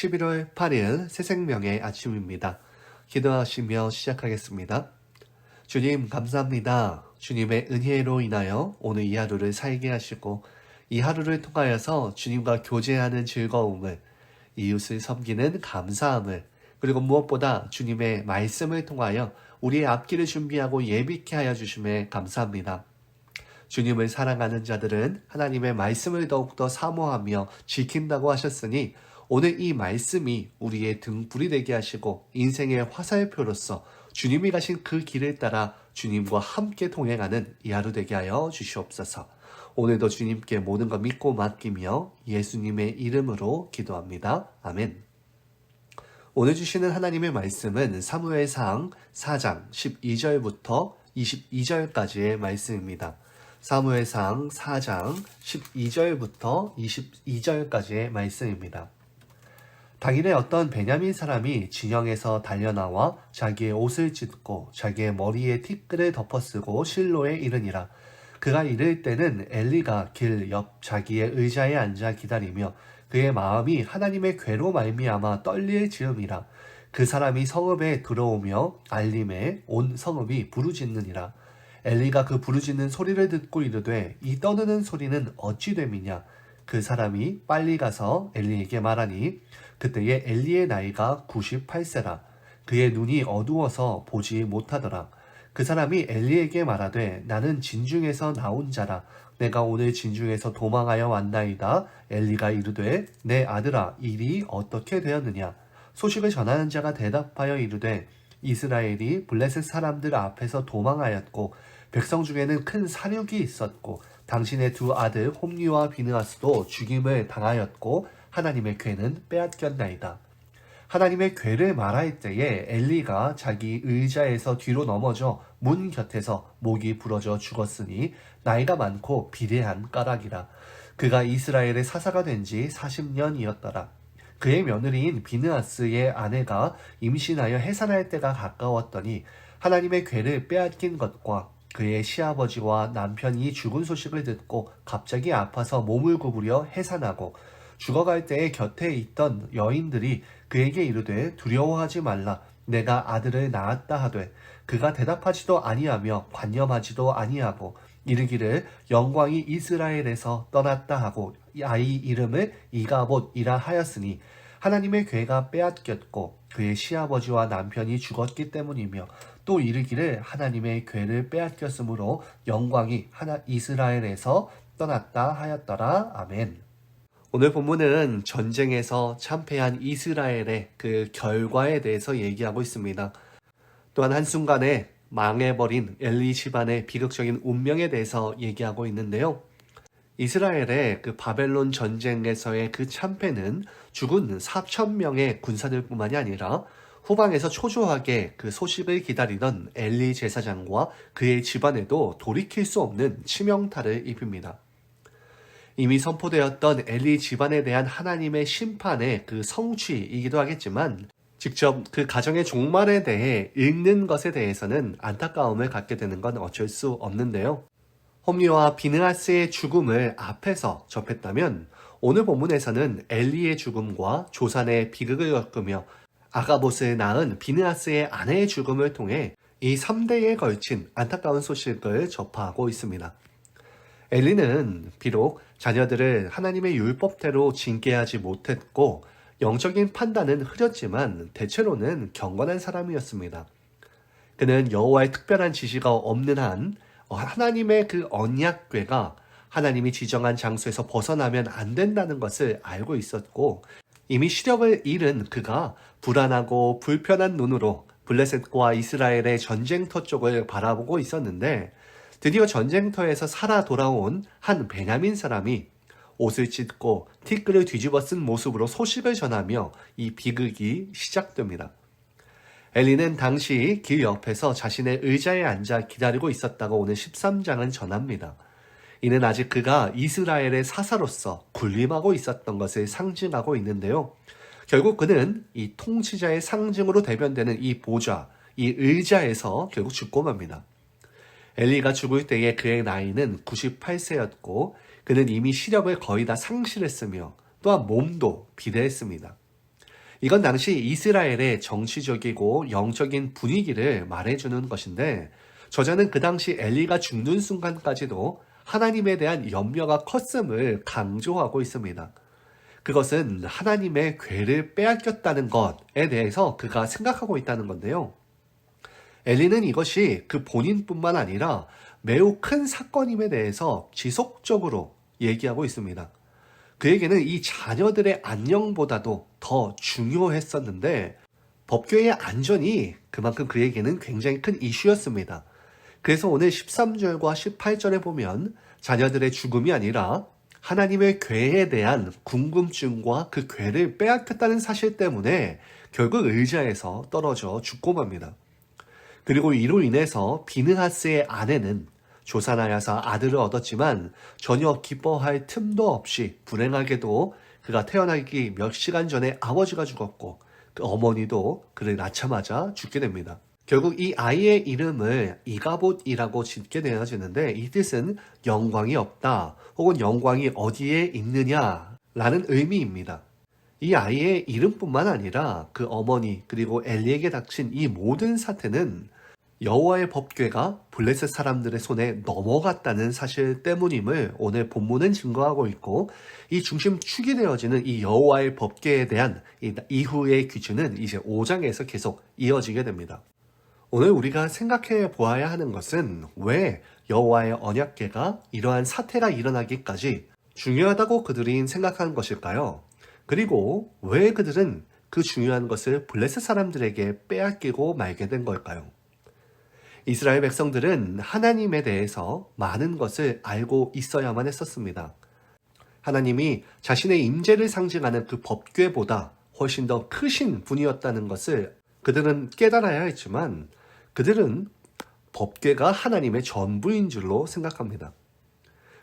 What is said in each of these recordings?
11월 8일 새생명의 아침입니다. 기도하시며 시작하겠습니다. 주님 감사합니다. 주님의 은혜로 인하여 오늘 이 하루를 살게 하시고 이 하루를 통하여서 주님과 교제하는 즐거움을, 이웃을 섬기는 감사함을, 그리고 무엇보다 주님의 말씀을 통하여 우리의 앞길을 준비하고 예비케 하여 주심에 감사합니다. 주님을 사랑하는 자들은 하나님의 말씀을 더욱더 사모하며 지킨다고 하셨으니 오늘 이 말씀이 우리의 등불이 되게 하시고 인생의 화살표로서 주님이 가신 그 길을 따라 주님과 함께 동행하는 이 하루 되게 하여 주시옵소서. 오늘도 주님께 모든 것 믿고 맡기며 예수님의 이름으로 기도합니다. 아멘. 오늘 주시는 하나님의 말씀은 사무엘상 4장 12절부터 22절까지의 말씀입니다. 사무엘상 4장 12절부터 22절까지의 말씀입니다. 당일에 어떤 베냐민 사람이 진영에서 달려나와 자기의 옷을 찢고 자기의 머리에 티끌을 덮어쓰고 실로에 이르니라. 그가 이를 때는 엘리가 길 옆 자기의 의자에 앉아 기다리며 그의 마음이 하나님의 괴로 말미암아 떨릴 즈음이라. 그 사람이 성읍에 들어오며 알림에 온 성읍이 부르짖느니라. 엘리가 그 부르짖는 소리를 듣고 이르되 이 떠드는 소리는 어찌 됨이냐. 그 사람이 빨리 가서 엘리에게 말하니 그때에 엘리의 나이가 98세라. 그의 눈이 어두워서 보지 못하더라. 그 사람이 엘리에게 말하되 나는 진중에서 나온 자라. 내가 오늘 진중에서 도망하여 왔나이다. 엘리가 이르되 내 아들아 일이 어떻게 되었느냐. 소식을 전하는 자가 대답하여 이르되 이스라엘이 블레셋 사람들 앞에서 도망하였고 백성 중에는 큰 사륙이 있었고 당신의 두 아들 홈리와 비느하스도 죽임을 당하였고 하나님의 괴는 빼앗겼나이다. 하나님의 괴를 말할 때에 엘리가 자기 의자에서 뒤로 넘어져 문 곁에서 목이 부러져 죽었으니 나이가 많고 비대한 까닭이라. 그가 이스라엘의 사사가 된 지 40년이었더라. 그의 며느리인 비느하스의 아내가 임신하여 해산할 때가 가까웠더니 하나님의 괴를 빼앗긴 것과 그의 시아버지와 남편이 죽은 소식을 듣고 갑자기 아파서 몸을 구부려 해산하고 죽어갈 때에 곁에 있던 여인들이 그에게 이르되 두려워하지 말라. 내가 아들을 낳았다 하되 그가 대답하지도 아니하며 관념하지도 아니하고 이르기를 영광이 이스라엘에서 떠났다 하고 아이 이름을 이가봇이라 하였으니 하나님의 괴가 빼앗겼고 그의 시아버지와 남편이 죽었기 때문이며 또 이르기를 하나님의 괴를 빼앗겼으므로 영광이 이스라엘에서 떠났다 하였더라. 아멘. 오늘 본문은 전쟁에서 참패한 이스라엘의 그 결과에 대해서 얘기하고 있습니다. 또한 한순간에 망해버린 엘리 집안의 비극적인 운명에 대해서 얘기하고 있는데요. 이스라엘의 그 바벨론 전쟁에서의 그 참패는 죽은 4,000명의 군사들뿐만이 아니라 후방에서 초조하게 그 소식을 기다리던 엘리 제사장과 그의 집안에도 돌이킬 수 없는 치명타를 입힙니다. 이미 선포되었던 엘리 집안에 대한 하나님의 심판의 그 성취이기도 하겠지만 직접 그 가정의 종말에 대해 읽는 것에 대해서는 안타까움을 갖게 되는 건 어쩔 수 없는데요. 홈리와 비느하스의 죽음을 앞에서 접했다면 오늘 본문에서는 엘리의 죽음과 조산의 비극을 겪으며 아가봇을 낳은 비느하스의 아내의 죽음을 통해 이 3대에 걸친 안타까운 소식을 접하고 있습니다. 엘리는 비록 자녀들을 하나님의 율법대로 징계하지 못했고 영적인 판단은 흐렸지만 대체로는 경건한 사람이었습니다. 그는 여호와의 특별한 지시가 없는 한 하나님의 그 언약궤가 하나님이 지정한 장소에서 벗어나면 안 된다는 것을 알고 있었고 이미 시력을 잃은 그가 불안하고 불편한 눈으로 블레셋과 이스라엘의 전쟁터 쪽을 바라보고 있었는데 드디어 전쟁터에서 살아 돌아온 한 베냐민 사람이 옷을 찢고 티끌을 뒤집어 쓴 모습으로 소식을 전하며 이 비극이 시작됩니다. 엘리는 당시 길 옆에서 자신의 의자에 앉아 기다리고 있었다고 오늘 13장은 전합니다. 이는 아직 그가 이스라엘의 사사로서 군림하고 있었던 것을 상징하고 있는데요. 결국 그는 이 통치자의 상징으로 대변되는 이 보좌, 이 의자에서 결국 죽고 맙니다. 엘리가 죽을 때의 그의 나이는 98세였고 그는 이미 시력을 거의 다 상실했으며 또한 몸도 비대했습니다. 이건 당시 이스라엘의 정치적이고 영적인 분위기를 말해주는 것인데 저자는 그 당시 엘리가 죽는 순간까지도 하나님에 대한 염려가 컸음을 강조하고 있습니다. 그것은 하나님의 괴를 빼앗겼다는 것에 대해서 그가 생각하고 있다는 건데요. 엘리는 이것이 그 본인뿐만 아니라 매우 큰 사건임에 대해서 지속적으로 얘기하고 있습니다. 그에게는 이 자녀들의 안녕보다도 더 중요했었는데 법궤의 안전이 그만큼 그에게는 굉장히 큰 이슈였습니다. 그래서 오늘 13절과 18절에 보면 자녀들의 죽음이 아니라 하나님의 궤에 대한 궁금증과 그 궤를 빼앗겼다는 사실 때문에 결국 의자에서 떨어져 죽고 맙니다. 그리고 이로 인해서 비느하스의 아내는 조산하여서 아들을 얻었지만 전혀 기뻐할 틈도 없이 불행하게도 그가 태어나기 몇 시간 전에 아버지가 죽었고 그 어머니도 그를 낳자마자 죽게 됩니다. 결국 이 아이의 이름을 이가봇이라고 짓게 되어지는데 이 뜻은 영광이 없다 혹은 영광이 어디에 있느냐라는 의미입니다. 이 아이의 이름뿐만 아니라 그 어머니 그리고 엘리에게 닥친 이 모든 사태는 여호와의 법궤가 블레셋 사람들의 손에 넘어갔다는 사실 때문임을 오늘 본문은 증거하고 있고 이 중심축이 되어지는 이 여호와의 법궤에 대한 이후의 기준은 이제 5장에서 계속 이어지게 됩니다. 오늘 우리가 생각해 보아야 하는 것은 왜 여호와의 언약궤가 이러한 사태가 일어나기까지 중요하다고 그들이 생각한 것일까요? 그리고 왜 그들은 그 중요한 것을 블레셋 사람들에게 빼앗기고 말게 된 걸까요? 이스라엘 백성들은 하나님에 대해서 많은 것을 알고 있어야만 했었습니다. 하나님이 자신의 임재를 상징하는 그 법궤보다 훨씬 더 크신 분이었다는 것을 그들은 깨달아야 했지만 그들은 법궤가 하나님의 전부인 줄로 생각합니다.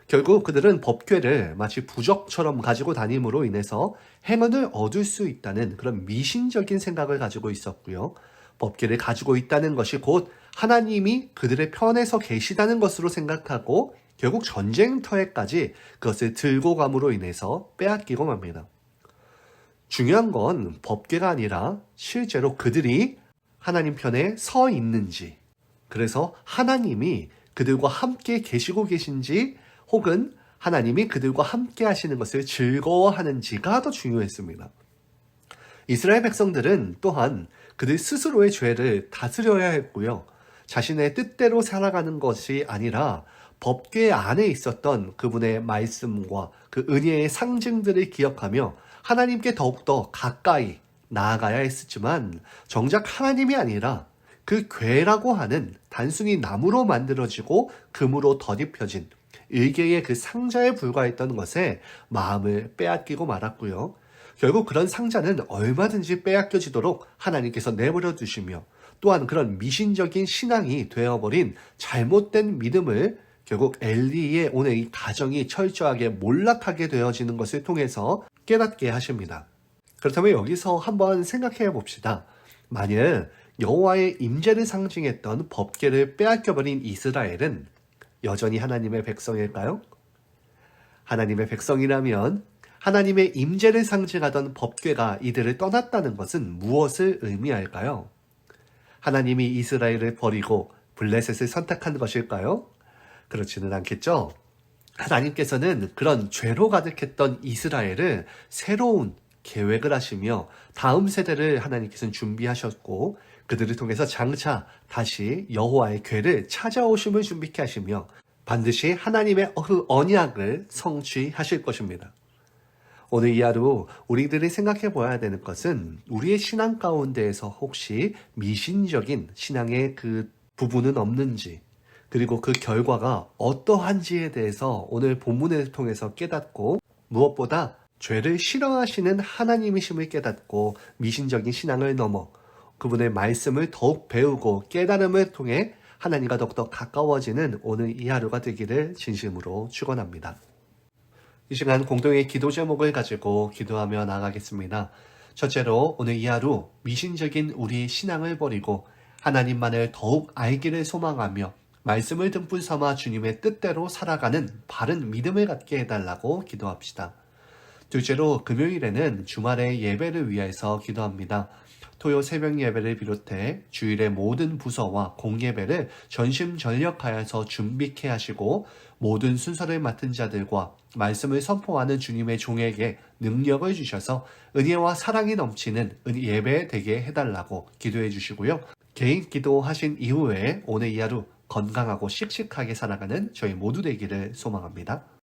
결국 그들은 법궤를 마치 부적처럼 가지고 다님으로 인해서 행운을 얻을 수 있다는 그런 미신적인 생각을 가지고 있었고요. 법궤를 가지고 있다는 것이 곧 하나님이 그들의 편에서 계시다는 것으로 생각하고 결국 전쟁터에까지 그것을 들고 감으로 인해서 빼앗기고 맙니다. 중요한 건 법궤가 아니라 실제로 그들이 하나님 편에 서 있는지, 그래서 하나님이 그들과 함께 계시고 계신지 혹은 하나님이 그들과 함께 하시는 것을 즐거워하는지가 더 중요했습니다. 이스라엘 백성들은 또한 그들 스스로의 죄를 다스려야 했고요. 자신의 뜻대로 살아가는 것이 아니라 법궤 안에 있었던 그분의 말씀과 그 은혜의 상징들을 기억하며 하나님께 더욱더 가까이 나아가야 했었지만 정작 하나님이 아니라 그 궤라고 하는 단순히 나무로 만들어지고 금으로 덧입혀진 일개의 그 상자에 불과했던 것에 마음을 빼앗기고 말았고요. 결국 그런 상자는 얼마든지 빼앗겨지도록 하나님께서 내버려 두시며 또한 그런 미신적인 신앙이 되어버린 잘못된 믿음을 결국 엘리의 오늘 이 가정이 철저하게 몰락하게 되어지는 것을 통해서 깨닫게 하십니다. 그렇다면 여기서 한번 생각해 봅시다. 만일 여호와의 임재를 상징했던 법궤를 빼앗겨버린 이스라엘은 여전히 하나님의 백성일까요? 하나님의 백성이라면 하나님의 임재를 상징하던 법궤가 이들을 떠났다는 것은 무엇을 의미할까요? 하나님이 이스라엘을 버리고 블레셋을 선택한 것일까요? 그렇지는 않겠죠. 하나님께서는 그런 죄로 가득했던 이스라엘을 새로운 계획을 하시며 다음 세대를 하나님께서는 준비하셨고 그들을 통해서 장차 다시 여호와의 궤를 찾아오심을 준비케 하시며 반드시 하나님의 그 언약을 성취하실 것입니다. 오늘 이 하루 우리들이 생각해 보아야 되는 것은 우리의 신앙 가운데에서 혹시 미신적인 신앙의 그 부분은 없는지 그리고 그 결과가 어떠한지에 대해서 오늘 본문을 통해서 깨닫고 무엇보다 죄를 싫어하시는 하나님이심을 깨닫고 미신적인 신앙을 넘어 그분의 말씀을 더욱 배우고 깨달음을 통해 하나님과 더욱더 가까워지는 오늘 이 하루가 되기를 진심으로 축원합니다. 이 시간 공동의 기도 제목을 가지고 기도하며 나가겠습니다. 첫째로 오늘 이 하루 미신적인 우리 신앙을 버리고 하나님만을 더욱 알기를 소망하며 말씀을 듬뿍 삼아 주님의 뜻대로 살아가는 바른 믿음을 갖게 해달라고 기도합시다. 둘째로 금요일에는 주말의 예배를 위해서 기도합니다. 토요 새벽 예배를 비롯해 주일의 모든 부서와 공예배를 전심전력하여서 준비케 하시고 모든 순서를 맡은 자들과 말씀을 선포하는 주님의 종에게 능력을 주셔서 은혜와 사랑이 넘치는 예배 되게 해달라고 기도해 주시고요. 개인 기도하신 이후에 오늘 이 하루 건강하고 씩씩하게 살아가는 저희 모두 되기를 소망합니다.